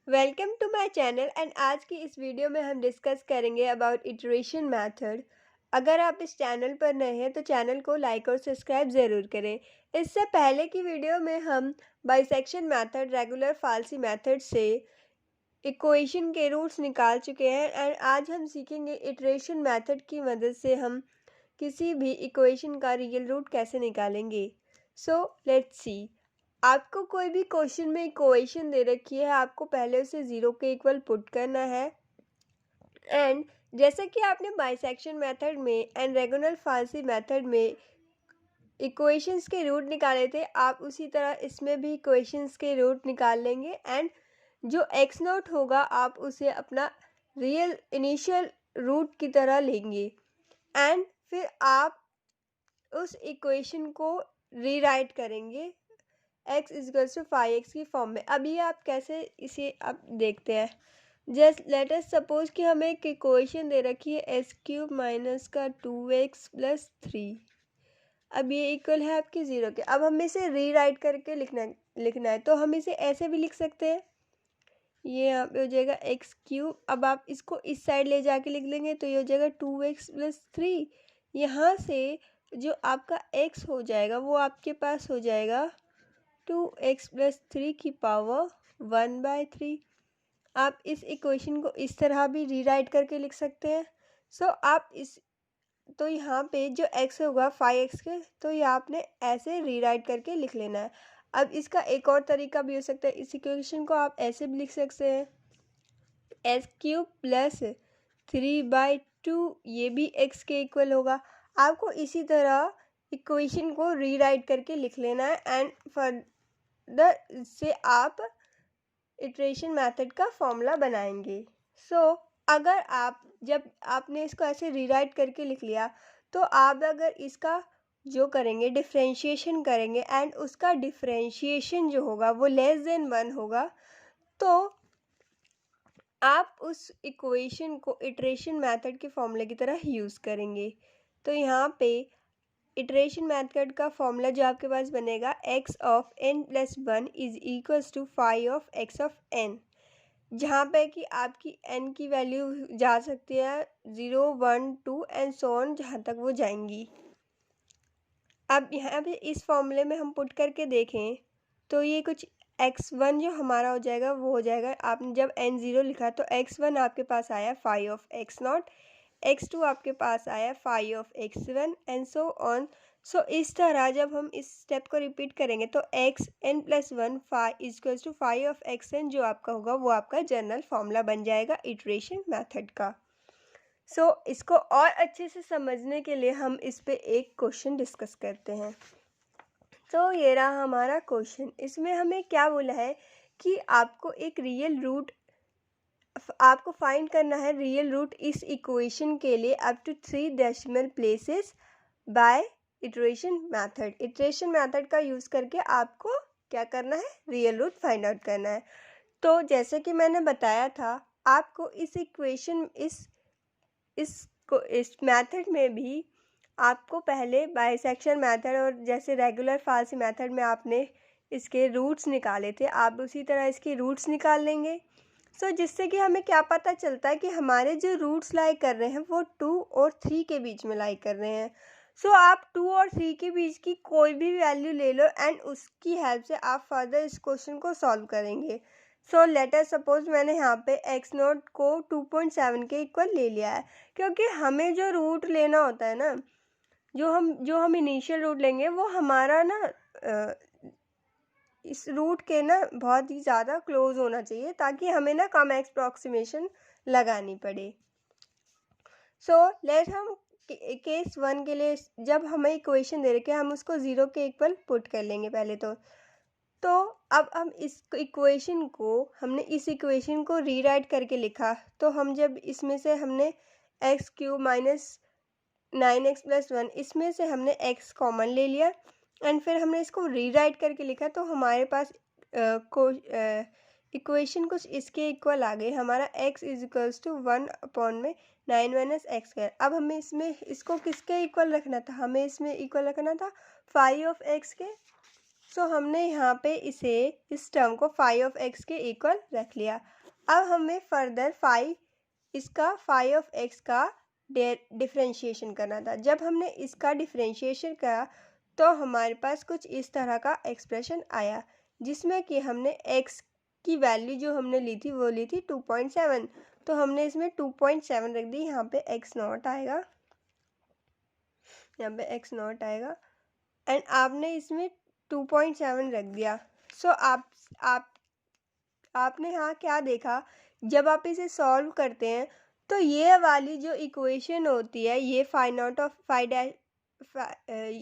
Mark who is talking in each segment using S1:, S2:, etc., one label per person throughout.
S1: Welcome to my channel and आज की इस वीडियो में हम डिस्कस करेंगे अबाउट इटरेशन मेथड। अगर आप इस चैनल पर नए हैं तो चैनल को लाइक और सब्सक्राइब ज़रूर करें। इससे पहले की वीडियो में हम बाइसेक्शन मेथड, रेगुलर फाल्सी मेथड से इक्वेशन के रूट्स निकाल चुके हैं एंड आज हम सीखेंगे इटरेशन मेथड की मदद से हम किसी भी इक्वेशन का रियल रूट कैसे निकालेंगे। So let's see. आपको कोई भी क्वेश्चन में इक्वेशन दे रखी है, आपको पहले उसे ज़ीरो के इक्वल पुट करना है एंड जैसे कि आपने बाइसेक्शन मेथड में एंड रेगुलर फाल्सी मेथड में इक्वेशंस के रूट निकाले थे, आप उसी तरह इसमें भी इक्वेशंस के रूट निकाल लेंगे एंड जो एक्स नोट होगा आप उसे अपना रियल इनिशियल रूट की तरह लेंगे एंड फिर आप उस इक्वेशन को रीराइट करेंगे x इजकल्स टू 5x की फॉर्म में। अभी आप कैसे इसे अब देखते हैं। जस्ट लेट अस सपोज कि हमें एक इक्वेशन दे रखी है एस क्यूब माइनस का 2x प्लस 3। अब ये इक्वल है आपके ज़ीरो के। अब हमें इसे रीराइट करके लिखना है तो हम इसे ऐसे भी लिख सकते हैं। ये यहाँ पे हो जाएगा एक्स क्यूब। अब आप इसको इस साइड ले जाके लिख लेंगे तो ये हो जाएगा 2x प्लस 3। यहाँ से जो आपका x हो जाएगा वो आपके पास हो जाएगा 2x प्लस 3 की पावर 1/3। आप इस इक्वेशन को इस तरह भी रीराइट करके लिख सकते हैं। आप इस तो यहाँ पे जो x होगा 5x के, तो ये आपने ऐसे रीराइट करके लिख लेना है। अब इसका एक और तरीका भी हो सकता है, इस इक्वेशन को आप ऐसे भी लिख सकते हैं एस क्यूब प्लस 3/2, ये भी x के इक्वल होगा। आपको इसी तरह इक्वेशन को रीराइट करके लिख लेना है एंड फर्दर से आप इटरेशन मेथड का फॉर्मूला बनाएंगे। अगर आप जब आपने इसको ऐसे रीराइट करके लिख लिया तो आप अगर इसका जो करेंगे डिफरेंशिएशन करेंगे एंड उसका डिफरेंशिएशन जो होगा वो लेस देन 1 होगा तो आप उस इक्वेशन को इटरेशन मेथड के फॉर्मूले की तरह यूज़ करेंगे। तो यहाँ पे इटरेशन मेथड का फॉर्मूला जो आपके पास बनेगा x of n plus 1 is equals to 5 of x of n, जहाँ पे कि आपकी n की वैल्यू जा सकती है 0, 1, 2 एंड सो ऑन जहाँ तक वो जाएंगी। अब यहाँ पे इस फॉर्मूले में हम पुट करके देखें तो ये कुछ x1 जो हमारा हो जाएगा वो हो जाएगा, आपने जब n0 लिखा तो x1 आपके पास आया 5 ऑफ x0, x2 आपके पास आया 5 of x1 and so on. इस तरह जब हम इस स्टेप को रिपीट करेंगे तो xn plus 1 is equals to 5 of xn जो आपका होगा वो आपका जनरल फॉर्मूला बन जाएगा इटरेशन मेथड का। इसको और अच्छे से समझने के लिए हम इस पे एक क्वेश्चन डिस्कस करते हैं। ये रहा हमारा क्वेश्चन। इसमें हमें क्या बोला है कि आपको एक रियल रूट आपको फाइंड करना है, रियल रूट इस इक्वेशन के लिए up to 3 decimal places by iteration method. Iteration method का यूज़ करके आपको क्या करना है, रियल रूट फाइंड आउट करना है। तो जैसे कि मैंने बताया था आपको इस इक्वेशन इस मेथड में भी आपको पहले बाइसेक्शन मेथड और जैसे रेगुलर फाल्सी मेथड में आपने इसके रूट्स निकाले थे, आप उसी तरह इसके रूट्स निकाल लेंगे। जिससे कि हमें क्या पता चलता है कि हमारे जो रूट्स लाई कर रहे हैं वो 2 और 3 के बीच में लाई कर रहे हैं। आप 2 और 3 के बीच की कोई भी वैल्यू ले लो एंड उसकी हेल्प से आप फर्दर इस क्वेश्चन को सॉल्व करेंगे। लेट अस सपोज मैंने यहाँ पे x नोट को 2.7 के इक्वल ले लिया है, क्योंकि हमें जो रूट लेना होता है ना, जो हम इनिशियल रूट लेंगे वो हमारा ना इस रूट के ना बहुत ही ज़्यादा क्लोज होना चाहिए ताकि हमें ना कम अप्रॉक्सीमेशन लगानी पड़े। लेट हम केस 1 के लिए जब हमें इक्वेशन दे रखे हम उसको 0 के इक्वल पुट कर लेंगे पहले तो अब हम इस इक्वेशन को हमने इस इक्वेशन को रीराइट करके लिखा तो हम जब इसमें से हमने x cube minus 9x plus 1 इसमें से हमने x कॉमन ले लिया एंड फिर हमने इसको रीराइट करके लिखा तो हमारे पास इक्वेशन कुछ इसके इक्वल आ गई। हमारा x is equals to 1 upon में 9 माइनस एक्स स्क्वायर। अब हमें इसको किसके इक्वल रखना था, हमें इसमें इक्वल रखना था 5 ऑफ x के। सो हमने यहाँ पे इस टर्म को फाई ऑफ एक्स के इक्वल रख लिया। अब हमें फर्दर इसका फाई ऑफ एक्स का डिफ्रेंशिएशन करना था। जब हमने इसका डिफ्रेंशिएशन करा तो हमारे पास कुछ इस तरह का एक्सप्रेशन आया, जिसमें कि हमने x की वैल्यू जो हमने ली थी वो ली थी 2.7। तो हमने इसमें 2.7 रख दी। यहाँ पे x नॉट आएगा, यहाँ पे x नॉट आएगा एंड आपने इसमें 2.7 रख दिया। सो आपने यहाँ क्या देखा, जब आप इसे सॉल्व करते हैं तो ये वाली जो इक्वेशन होती है, ये phi naught of phi dash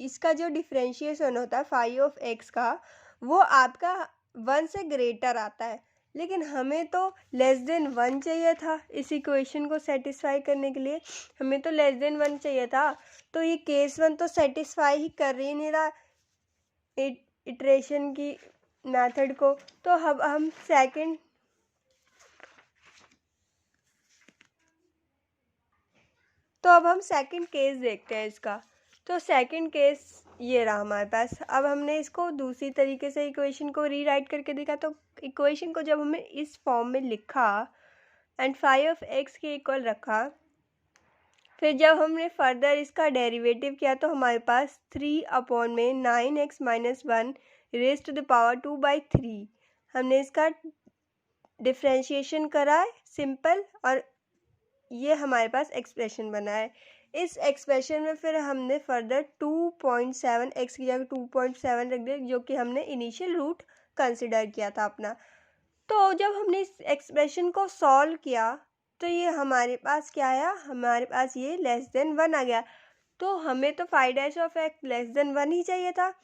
S1: इसका जो डिफ्रेंशिएशन होता है फाई ऑफ एक्स का, वो आपका 1 से ग्रेटर आता है। लेकिन हमें तो लेस देन 1 चाहिए था इस इक्वेशन को सेटिस्फाई करने के लिए, हमें तो लेस देन 1 चाहिए था। तो ये केस 1 तो सेटिस्फाई ही कर ही नहीं रहा इटरेशन की मेथड को। तो अब हम सेकंड केस देखते हैं इसका। तो सेकंड केस ये रहा हमारे पास। अब हमने इसको दूसरी तरीके से इक्वेशन को रीराइट करके देखा। तो इक्वेशन को जब हमने इस फॉर्म में लिखा एंड फाई ऑफ एक्स के इक्वल रखा, फिर जब हमने फर्दर इसका डेरिवेटिव किया तो हमारे पास 3/9x - 1 raise to the power 2/3 हमने इसका डिफ्रेंशिएशन करा है सिंपल, और ये हमारे पास एक्सप्रेशन बना है। इस एक्सप्रेशन में फिर हमने फर्दर 2.7 x की जगह 2.7 रख दिया, जो कि हमने इनिशियल रूट कंसिडर किया था अपना। तो जब हमने इस एक्सप्रेशन को सॉल्व किया तो ये हमारे पास क्या आया, हमारे पास ये लेस देन 1 आ गया। तो हमें तो phi dash of x less than 1 ही चाहिए था।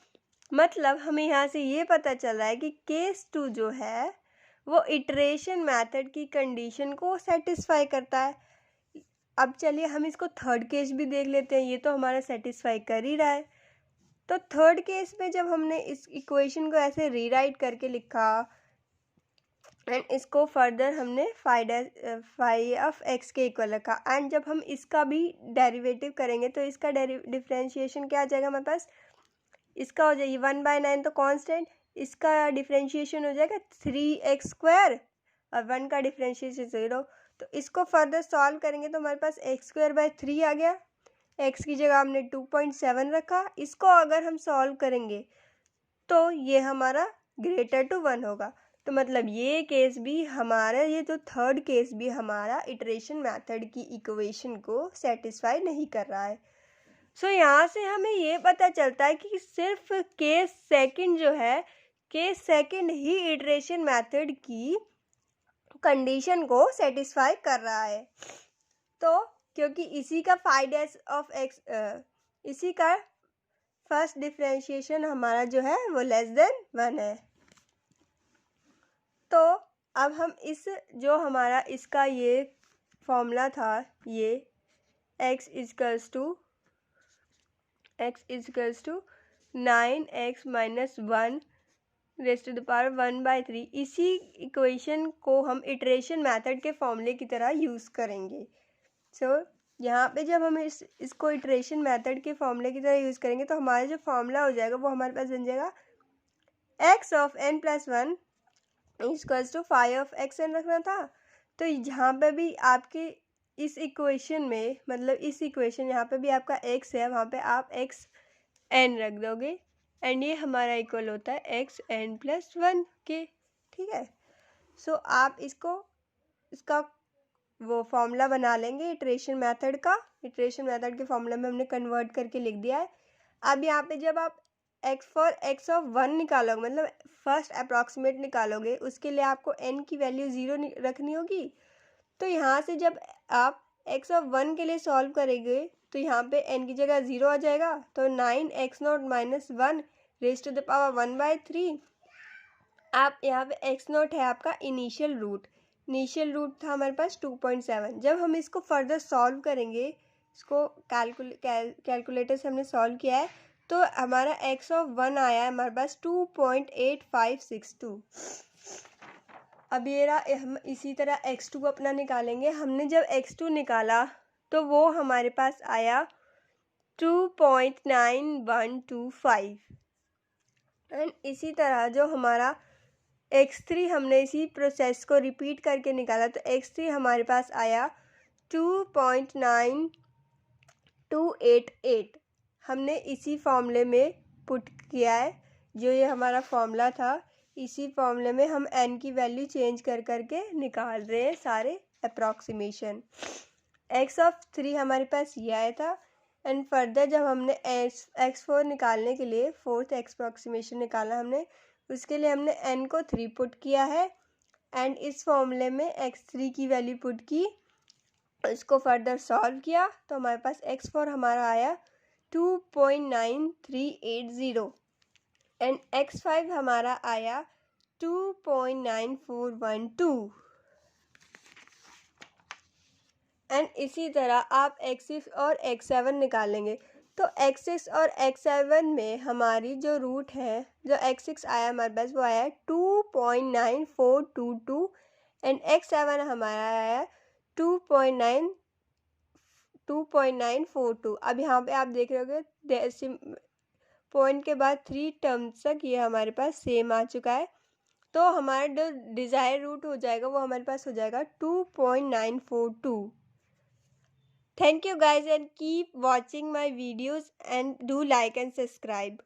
S1: मतलब हमें यहाँ से ये पता चल रहा है कि केस 2 जो है वो इटरेशन मेथड की कंडीशन को सेटिस्फाई करता है। अब चलिए हम इसको थर्ड केस भी देख लेते हैं। ये तो हमारा सेटिस्फाई कर ही रहा है। तो थर्ड केस में जब हमने इस इक्वेशन को ऐसे रीराइट करके लिखा एंड इसको फर्दर हमने फाई ऑफ एक्स के इक्वल रखा, एंड जब हम इसका भी डेरिवेटिव करेंगे तो इसका डिफ्रेंशिएशन क्या आ जाएगा हमारे पास, इसका हो जाएगी 1/9 तो कांस्टेंट, इसका डिफ्रेंशिएशन हो जाएगा 3x² और 1 का डिफ्रेंशिएशन 0। तो इसको फर्दर सॉल्व करेंगे तो हमारे पास x²/3 आ गया। x की जगह हमने 2.7 रखा। इसको अगर हम सॉल्व करेंगे तो ये हमारा ग्रेटर टू 1 होगा। तो मतलब ये केस भी हमारा, ये जो थर्ड केस भी हमारा इटरेशन मेथड की इक्वेशन को सेटिस्फाई नहीं कर रहा है। सो यहाँ से हमें ये पता चलता है कि सिर्फ केस सेकंड जो है, केस सेकंड ही इटरेशन मेथड की कंडीशन को सेटिस्फाई कर रहा है। तो क्योंकि इसी का फाई डैश ऑफ एक्स, इसी का फर्स्ट डिफ्रेंशिएशन हमारा जो है वो लेस देन 1 है। तो अब हम इस जो हमारा इसका ये फॉर्मूला था, ये x is equals to 9x - 1 raise to the power 1/3, इसी इक्वेशन को हम इटरेशन मेथड के फॉर्मूले की तरह यूज़ करेंगे। सो यहाँ पे जब हम इसको इटरेशन मेथड के फॉर्मूले की तरह यूज़ करेंगे तो हमारा जो फॉर्मूला हो जाएगा वो हमारे पास बन जाएगा x of n + 1 equals to phi of x n रखना था। तो यहाँ पे भी आपके इस इक्वेशन में, मतलब इस इक्वेशन यहाँ पे भी आपका x है, वहाँ पे आप x n रख दोगे एंड ये हमारा इक्वल होता है xn + 1 के। ठीक है। सो आप इसका वो फॉर्मूला बना लेंगे इटरेशन मेथड का। इटरेशन मेथड के फॉर्मूला में हमने कन्वर्ट करके लिख दिया है। अब यहाँ पे जब आप x ऑफ 1 निकालोगे, मतलब फर्स्ट अप्रॉक्सीमेट निकालोगे, उसके लिए आपको n की वैल्यू 0 रखनी होगी। तो यहाँ से जब आप x ऑफ 1 के लिए सॉल्व करेंगे तो यहाँ पे n की जगह 0 आ जाएगा। तो 9x0 - 1 raise to the power 1/3। आप यहाँ पे x0 है आपका इनिशियल रूट था हमारे पास 2.7। जब हम इसको फर्दर सॉल्व करेंगे, इसको कैलकुलेटर से हमने सॉल्व किया है, तो हमारा x ऑफ 1 आया है हमारे पास 2.8562। अब ये रहा, हम इसी तरह x2 अपना निकालेंगे। हमने जब x2 निकाला तो वो हमारे पास आया 2.9125 एंड इसी तरह जो हमारा x3 हमने इसी प्रोसेस को रिपीट करके निकाला, तो x3 हमारे पास आया 2.9288। हमने इसी फॉर्मूले में पुट किया है, जो ये हमारा फॉर्मूला था, इसी फॉर्मूले में हम n की वैल्यू चेंज कर करके निकाल रहे हैं सारे अप्रॉक्सीमेशन। x3 हमारे पास ये आया था। एंड फर्दर जब हमने x4 निकालने के लिए फोर्थ अप्रॉक्सीमेशन निकाला हमने, उसके लिए हमने n को 3 पुट किया है एंड इस फॉर्मूले में x3 की वैल्यू पुट की, इसको फर्दर सॉल्व किया तो हमारे पास x4 हमारा आया 2.9380 एंड x5 हमारा आया 2.9412। एंड इसी तरह आप x6 और x7 निकालेंगे, तो x6 और x7 में हमारी जो रूट है, जो x6 आया हमारे पास वो आया 2.9422 एंड x7 हमारा आया 2.942। अब यहाँ पे आप देख रहे होगे पॉइंट के बाद 3 टर्म्स तक ये हमारे पास सेम आ चुका है, तो हमारा जो डिज़ायर रूट हो जाएगा वो हमारे पास हो जाएगा 2.942। Thank you guys and keep watching my videos and do like and subscribe.